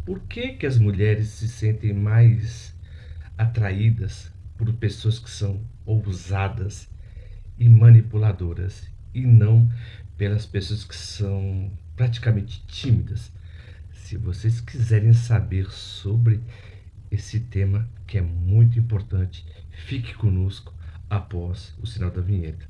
Por que que as mulheres se sentem mais atraídas por pessoas que são ousadas e manipuladoras, e não pelas pessoas que são praticamente tímidas? Se vocês quiserem saber sobre esse tema, que é muito importante, fique conosco após o sinal da vinheta.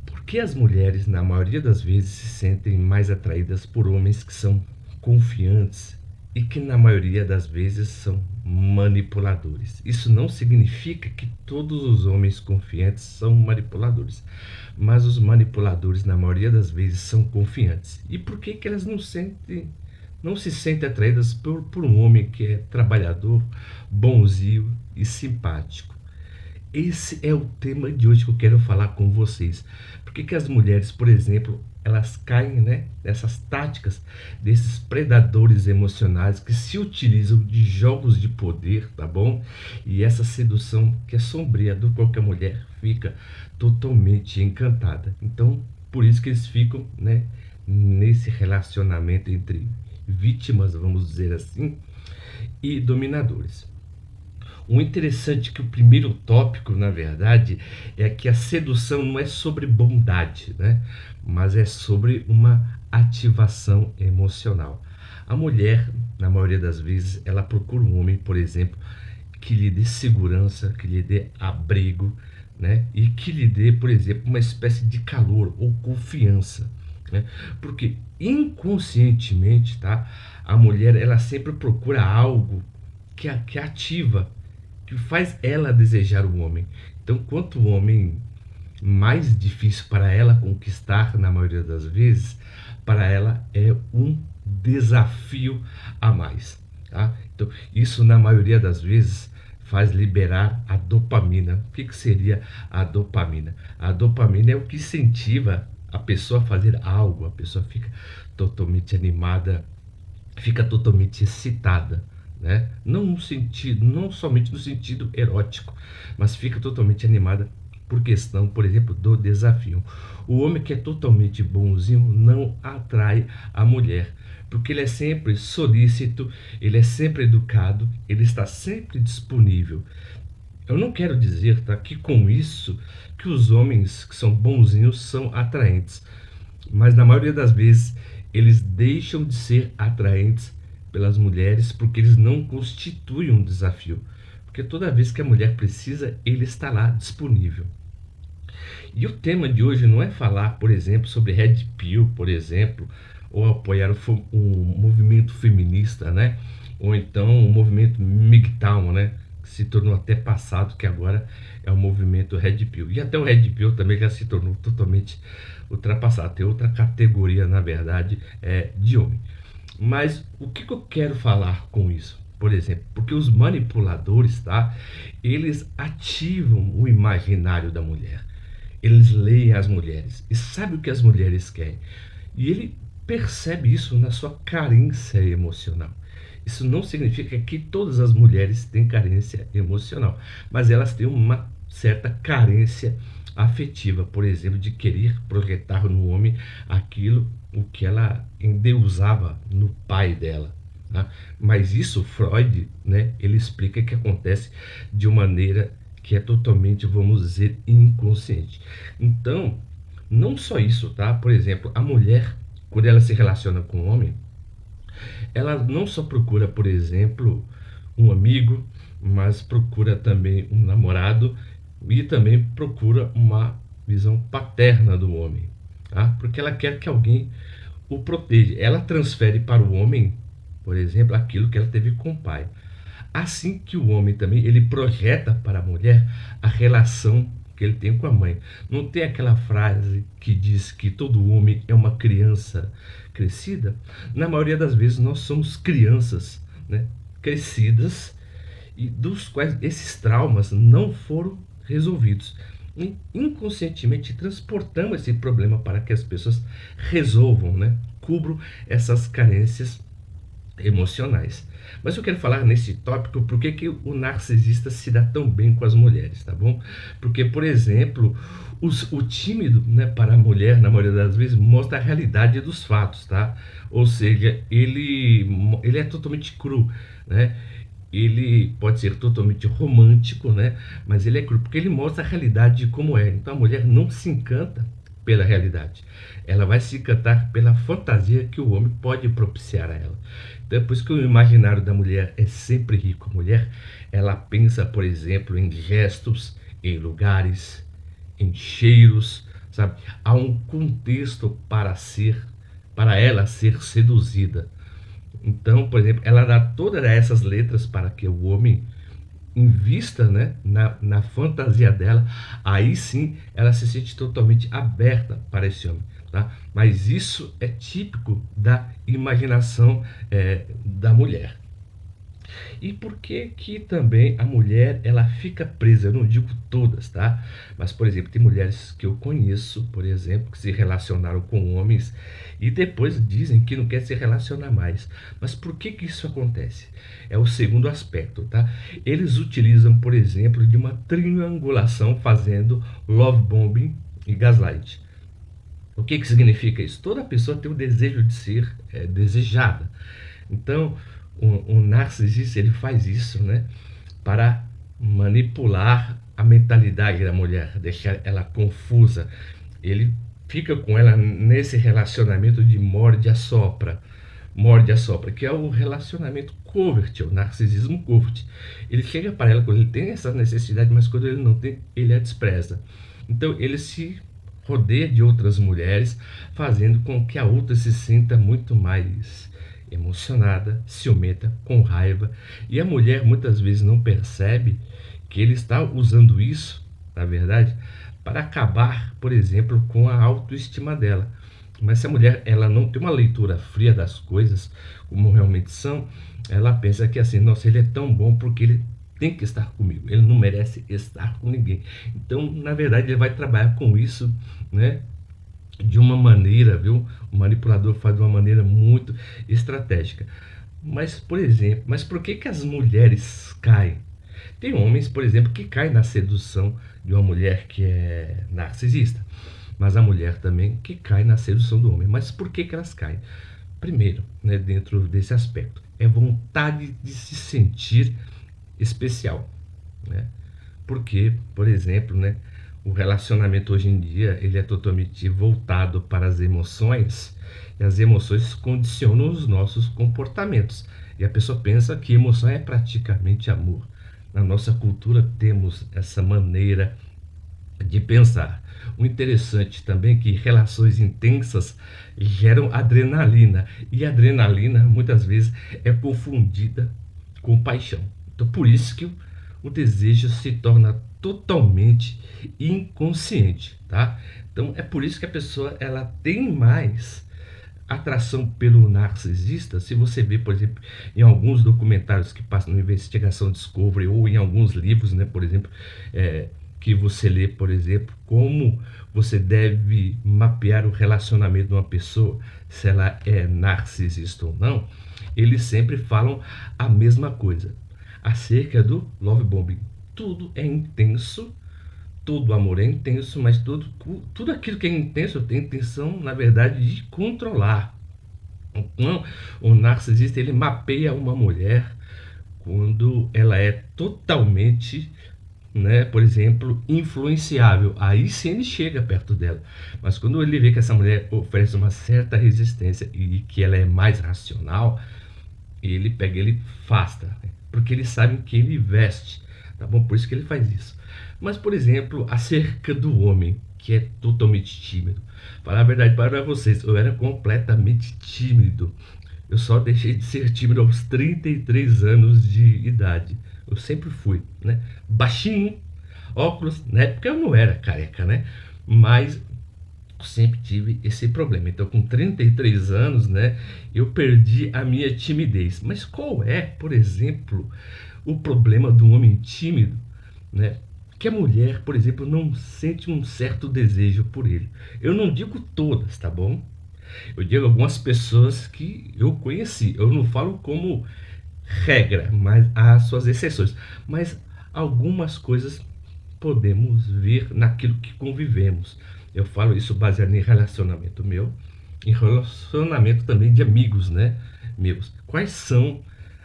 Por que as mulheres, na maioria das vezes, se sentem mais atraídas por homens que são confiantes e que, na maioria das vezes, são manipuladores? Isso não significa que todos os homens confiantes são manipuladores, mas os manipuladores, na maioria das vezes, são confiantes. E por que que elas não se sentem atraídas por um homem que é trabalhador, bonzinho e simpático? Esse é o tema de hoje que eu quero falar com vocês. Por que que as mulheres, por exemplo, elas caem, né, nessas táticas desses predadores emocionais que se utilizam de jogos de poder, tá bom? E essa sedução que é sombria, do qual que a mulher fica totalmente encantada. Então, por isso que eles ficam, né, nesse relacionamento entre vítimas, vamos dizer assim, e dominadores. O interessante é que o primeiro tópico, na verdade, é que a sedução não é sobre bondade, né? Mas é sobre uma ativação emocional. A mulher, na maioria das vezes, ela procura um homem, por exemplo, que lhe dê segurança, que lhe dê abrigo, né? E que lhe dê, por exemplo, uma espécie de calor ou confiança, né? Porque inconscientemente, tá? A mulher, ela sempre procura algo que ativa, que faz ela desejar o homem. Então, quanto o homem mais difícil para ela conquistar, na maioria das vezes, para ela é um desafio a mais. Tá? Então, isso, na maioria das vezes, faz liberar a dopamina. O que que seria a dopamina? A dopamina é o que incentiva a pessoa a fazer algo, a pessoa fica totalmente animada, fica totalmente excitada, né? Não no sentido, não somente no sentido erótico, mas fica totalmente animada por questão, por exemplo, do desafio. O homem que é totalmente bonzinho não atrai a mulher, porque ele é sempre solícito, ele é sempre educado, ele está sempre disponível. Eu não quero dizer, tá, que com isso que os homens que são bonzinhos são atraentes, mas na maioria das vezes eles deixam de ser atraentes pelas mulheres porque eles não constituem um desafio. Porque toda vez que a mulher precisa, ele está lá disponível. E o tema de hoje não é falar, por exemplo, sobre Red Pill, por exemplo, ou apoiar um movimento feminista, né? Ou então o movimento MGTOW, né? Que se tornou até passado, que agora é o movimento Red Pill. E até o Red Pill também já se tornou totalmente ultrapassado. Tem outra categoria, na verdade, de homem. Mas o que eu quero falar com isso? Por exemplo, porque os manipuladores, tá? Eles ativam o imaginário da mulher. Eles leem as mulheres e sabem o que as mulheres querem. E ele percebe isso na sua carência emocional. Isso não significa que todas as mulheres têm carência emocional, mas elas têm uma certa carência afetiva, por exemplo, de querer projetar no homem aquilo o que ela endeusava no pai dela. Tá? Mas isso Freud, né, ele explica que acontece de uma maneira que é totalmente, vamos dizer, inconsciente. Então, não só isso, tá? Por exemplo, a mulher, quando ela se relaciona com o homem, ela não só procura, por exemplo, um amigo, mas procura também um namorado e também procura uma visão paterna do homem, tá? Porque ela quer que alguém o proteja. Ela transfere para o homem, por exemplo, aquilo que ela teve com o pai. Assim que o homem também, ele projeta para a mulher a relação que ele tem com a mãe. Não tem aquela frase que diz que todo homem é uma criança crescida? Na maioria das vezes nós somos crianças, né, crescidas, e dos quais esses traumas não foram resolvidos. E inconscientemente transportamos esse problema para que as pessoas resolvam, né, cubram essas carências emocionais. Mas eu quero falar nesse tópico porque que o narcisista se dá tão bem com as mulheres, tá bom? Porque, por exemplo, o tímido, né, para a mulher, na maioria das vezes, mostra a realidade dos fatos, tá? Ou seja, ele é totalmente cru, né? Ele pode ser totalmente romântico, né? Mas ele é cru, porque ele mostra a realidade de como é. Então a mulher não se encanta pela realidade. Ela vai se encantar pela fantasia que o homem pode propiciar a ela. Então é por isso que o imaginário da mulher é sempre rico. A mulher, ela pensa, por exemplo, em gestos, em lugares, em cheiros, sabe? Há um contexto para ela ser seduzida. Então, por exemplo, ela dá todas essas letras para que o homem invista, né, na fantasia dela. Aí sim ela se sente totalmente aberta para esse homem, tá? Mas isso é típico da imaginação da mulher. E por que que também a mulher ela fica presa? Eu não digo todas, tá? Mas, por exemplo, tem mulheres que eu conheço, por exemplo, que se relacionaram com homens e depois dizem que não quer se relacionar mais. Mas por que que isso acontece? É o segundo aspecto, tá? Eles utilizam, por exemplo, de uma triangulação fazendo love bombing e gaslight. O que que significa isso? Toda pessoa tem o desejo de ser desejada. Então, o narcisista ele faz isso, né, para manipular a mentalidade da mulher, deixar ela confusa. Ele fica com ela nesse relacionamento de morde a sopra, que é o relacionamento covert, o narcisismo covert. Ele chega para ela quando ele tem essa necessidade, mas quando ele não tem, ele a despreza. Então ele se rodeia de outras mulheres, fazendo com que a outra se sinta muito mais emocionada, ciumenta, com raiva. E a mulher muitas vezes não percebe que ele está usando isso, na verdade, para acabar, por exemplo, com a autoestima dela. Mas se a mulher ela não tem uma leitura fria das coisas, como realmente são, ela pensa que assim, nossa, ele é tão bom porque ele tem que estar comigo, ele não merece estar com ninguém. Então, na verdade, ele vai trabalhar com isso, né? De uma maneira, viu? O manipulador faz de uma maneira muito estratégica. Mas, por exemplo, mas por que que as mulheres caem? Tem homens, por exemplo, que caem na sedução de uma mulher que é narcisista, mas a mulher também que cai na sedução do homem. Mas por que que elas caem? Primeiro, né, dentro desse aspecto, é vontade de se sentir especial, né? Porque, por exemplo, né, o relacionamento hoje em dia ele é totalmente voltado para as emoções e as emoções condicionam os nossos comportamentos. E a pessoa pensa que emoção é praticamente amor. Na nossa cultura temos essa maneira de pensar. O interessante também é que relações intensas geram adrenalina e a adrenalina muitas vezes é confundida com paixão. Então por isso que o desejo se torna totalmente inconsciente, tá? Então é por isso que a pessoa ela tem mais atração pelo narcisista. Se você vê, por exemplo, em alguns documentários que passam no Investigação Discovery ou em alguns livros, né, por exemplo, que você lê, por exemplo, como você deve mapear o relacionamento de uma pessoa, se ela é narcisista ou não, eles sempre falam a mesma coisa acerca do love bombing. Tudo é intenso, todo amor é intenso, mas tudo aquilo que é intenso tem intenção, na verdade, de controlar. Então, o narcisista ele mapeia uma mulher quando ela é totalmente, né, por exemplo, influenciável. Aí sim ele chega perto dela. Mas quando ele vê que essa mulher oferece uma certa resistência e que ela é mais racional, ele pega, ele afasta, né? Porque ele sabe que ele veste, tá bom? Por isso que ele faz isso. Mas, por exemplo, acerca do homem, que é totalmente tímido. Falar a verdade para vocês, eu era completamente tímido. Eu só deixei de ser tímido aos 33 anos de idade. Eu sempre fui, né? Baixinho, óculos, na época eu não era careca, né? Mas sempre tive esse problema. Então, com 33 anos, né, eu perdi a minha timidez. Mas qual é, por exemplo, o problema do homem tímido, né? Que a mulher, por exemplo, não sente um certo desejo por ele. Eu não digo todas, tá bom? Eu digo algumas pessoas que eu conheci. Eu não falo como regra, mas há suas exceções. Mas algumas coisas podemos ver naquilo que convivemos. Eu falo isso baseado em relacionamento meu, em relacionamento também de amigos, né? Meus. Quais são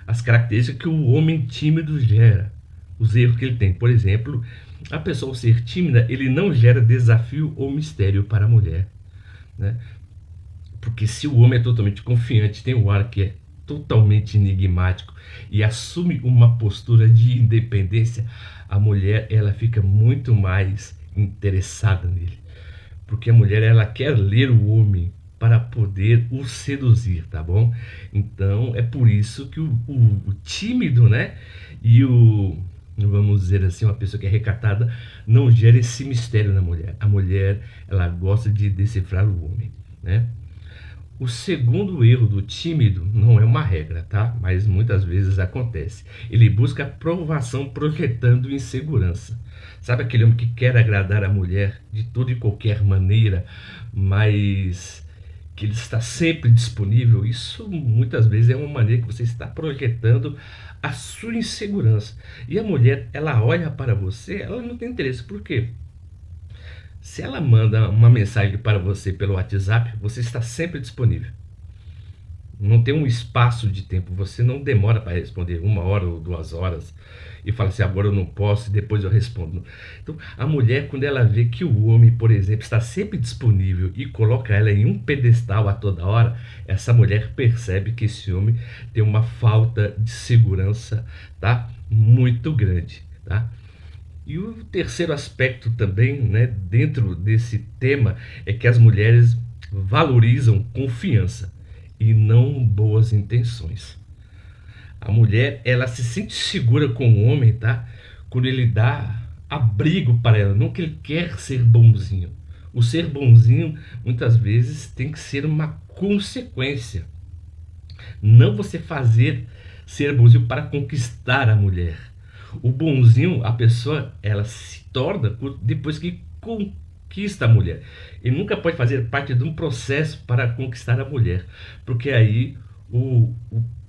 as características que o homem tímido gera? Os erros que ele tem. Por exemplo, a pessoa ao ser tímida, ele não gera desafio ou mistério para a mulher, né? Porque se o homem é totalmente confiante, tem um ar que é totalmente enigmático e assume uma postura de independência, a mulher ela fica muito mais interessada nele. Porque a mulher ela quer ler o homem para poder o seduzir, tá bom? Então é por isso que o tímido, né? E o, vamos dizer assim, uma pessoa que é recatada não gera esse mistério na mulher. A mulher ela gosta de decifrar o homem, né? O segundo erro do tímido não é uma regra, tá? Mas muitas vezes acontece. Ele busca aprovação projetando insegurança. Sabe aquele homem que quer agradar a mulher de toda e qualquer maneira, mas que ele está sempre disponível? Isso muitas vezes é uma maneira que você está projetando a sua insegurança. E a mulher, ela olha para você, ela não tem interesse. Por quê? Se ela manda uma mensagem para você pelo WhatsApp, você está sempre disponível. Não tem um espaço de tempo, você não demora para responder 1 hora ou 2 horas e fala assim, agora eu não posso e depois eu respondo. Então, a mulher, quando ela vê que o homem, por exemplo, está sempre disponível e coloca ela em um pedestal a toda hora, essa mulher percebe que esse homem tem uma falta de segurança, tá? Muito grande, tá? E o terceiro aspecto também, né, dentro desse tema, é que as mulheres valorizam confiança e não boas intenções. A mulher, ela se sente segura com o homem, tá? Quando ele dá abrigo para ela, não que ele quer ser bonzinho. O ser bonzinho, muitas vezes, tem que ser uma consequência. Não você fazer ser bonzinho para conquistar a mulher. O bonzinho, a pessoa, ela se torna depois que conquista a mulher. E nunca pode fazer parte de um processo para conquistar a mulher, porque aí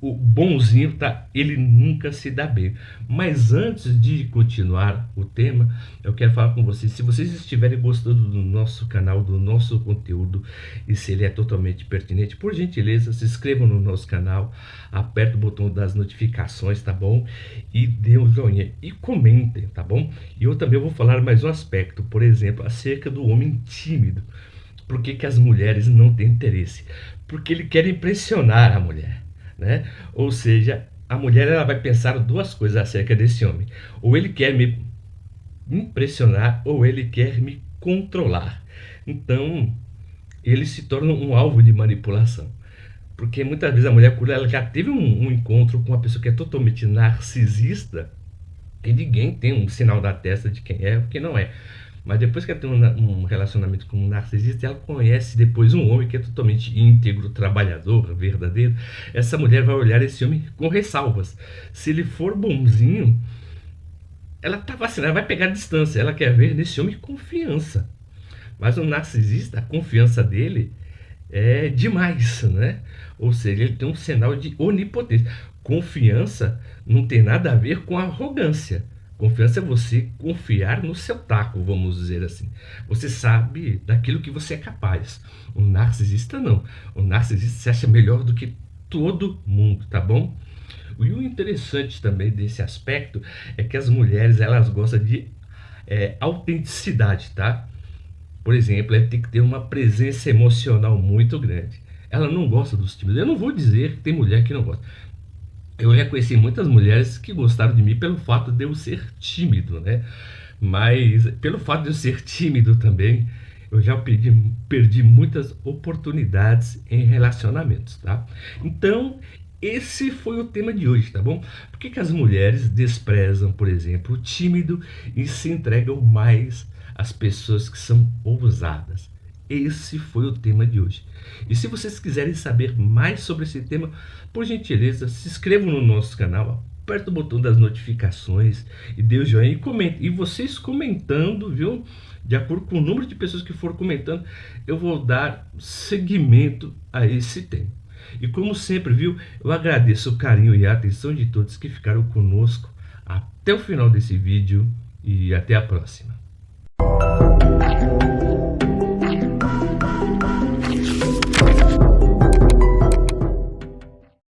o bonzinho, tá, ele nunca se dá bem. Mas antes de continuar o tema, eu quero falar com vocês. Se vocês estiverem gostando do nosso canal, do nosso conteúdo, e se ele é totalmente pertinente, por gentileza, se inscrevam no nosso canal, aperta o botão das notificações, tá bom? E dê um joinha e comentem, tá bom? E eu também vou falar mais um aspecto, por exemplo, acerca do homem tímido. Por que que as mulheres não têm interesse? Porque ele quer impressionar a mulher, né? Ou seja, a mulher ela vai pensar duas coisas acerca desse homem. Ou ele quer me impressionar, ou ele quer me controlar. Então, ele se torna um alvo de manipulação. Porque muitas vezes a mulher, quando ela já teve um encontro com uma pessoa que é totalmente narcisista, e ninguém tem um sinal da testa de quem é ou quem não é. Mas depois que ela tem um relacionamento com um narcisista, ela conhece depois um homem que é totalmente íntegro, trabalhador, verdadeiro. Essa mulher vai olhar esse homem com ressalvas. Se ele for bonzinho, ela tá vacinada, vai pegar distância. Ela quer ver nesse homem confiança. Mas o narcisista, a confiança dele é demais, né? Ou seja, ele tem um sinal de onipotência. Confiança não tem nada a ver com arrogância. Confiança é você confiar no seu taco, vamos dizer assim. Você sabe daquilo que você é capaz. O narcisista não. O narcisista se acha melhor do que todo mundo, tá bom? E o interessante também desse aspecto é que as mulheres elas gostam de autenticidade, tá? Por exemplo, ela tem que ter uma presença emocional muito grande. Ela não gosta dos tímidos. Eu não vou dizer que tem mulher que não gosta. Eu já conheci muitas mulheres que gostaram de mim pelo fato de eu ser tímido, né? Mas pelo fato de eu ser tímido também, eu já perdi muitas oportunidades em relacionamentos, tá? Então, esse foi o tema de hoje, tá bom? Por que que as mulheres desprezam, por exemplo, o tímido e se entregam mais às pessoas que são ousadas? Esse foi o tema de hoje. E se vocês quiserem saber mais sobre esse tema, por gentileza, se inscrevam no nosso canal, aperta o botão das notificações e dê o joinha e comente. E vocês comentando, viu? De acordo com o número de pessoas que foram comentando, eu vou dar seguimento a esse tema. E como sempre, viu, eu agradeço o carinho e a atenção de todos que ficaram conosco até o final desse vídeo e até a próxima.